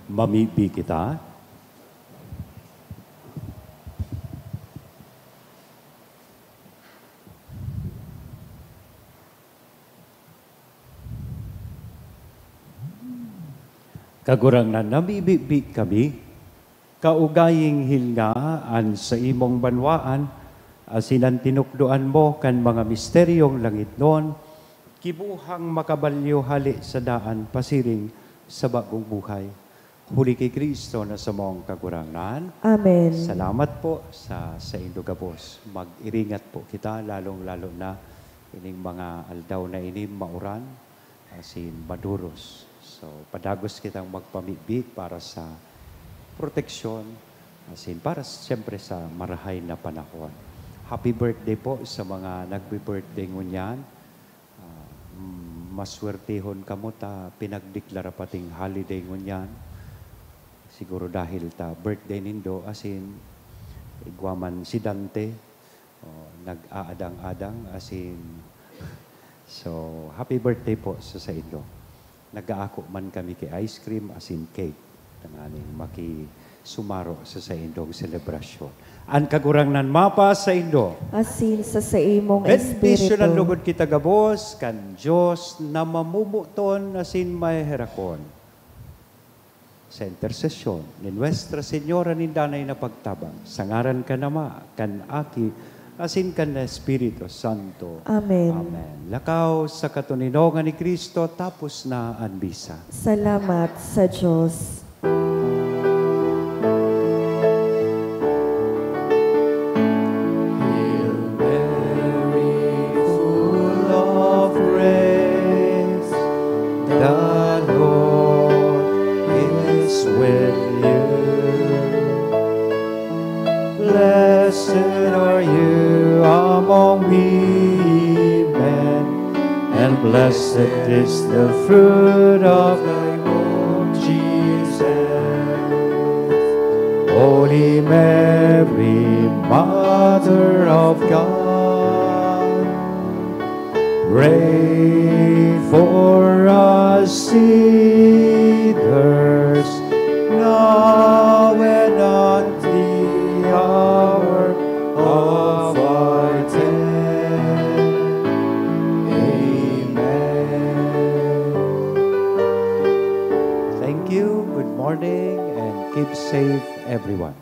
Mamibi kita. Kagurang na namibibi kami, kaugaying hilngaan sa imong banwaan, asinan tinukdoan mo kan mga misteryong langit noon, kibuhang makabalyo hali sa daan pasiring sa bagong buhay. Huli kay Kristo na sa mong kagurangan. Amen. Salamat po sa inyong gabos. Mag-iringat po kita, lalong-lalo na ining mga aldaw na ining mauran, asin maduros. So, padagos kitang magpamibi para sa proteksyon, asin para siyempre sa marahay na panahon. Happy birthday po sa mga nagbi-birthday ngunyan. Maswertehon kamo ta pinagdeklara pating holiday ngunyan. Siguro dahil ta birthday nindo, asin igwaman si Dante, nag-aadang-adang, asin so happy birthday po sa inyo. Nag-aako man kami kay ice cream asin cake. Tanganing makisumaro sa indong selebrasyon. Ang kagurangnan mapa sa indo. Asin sa imong Bendition ang espiritu. lugod kita gabos, kan Diyos na mamumuton asin may herakon. Sa intersesyon ni Nuestra Señora ni Danay na pagtabang, sangaran ka nama, kan aki, asin kan na Espiritu Santo. Amen. Amen. Lakaw sa katuninongan ni Kristo, tapos na ang bisa. Salamat sa Diyos. Hail Mary, full of grace, the Lord is with you. Blessed are you among women, and blessed is the fruit of thy womb, Jesus. Holy Mary, Mother of God, pray for us sinners, now and at the hour of our death. Amen. Thank you. Good morning and keep safe, everyone.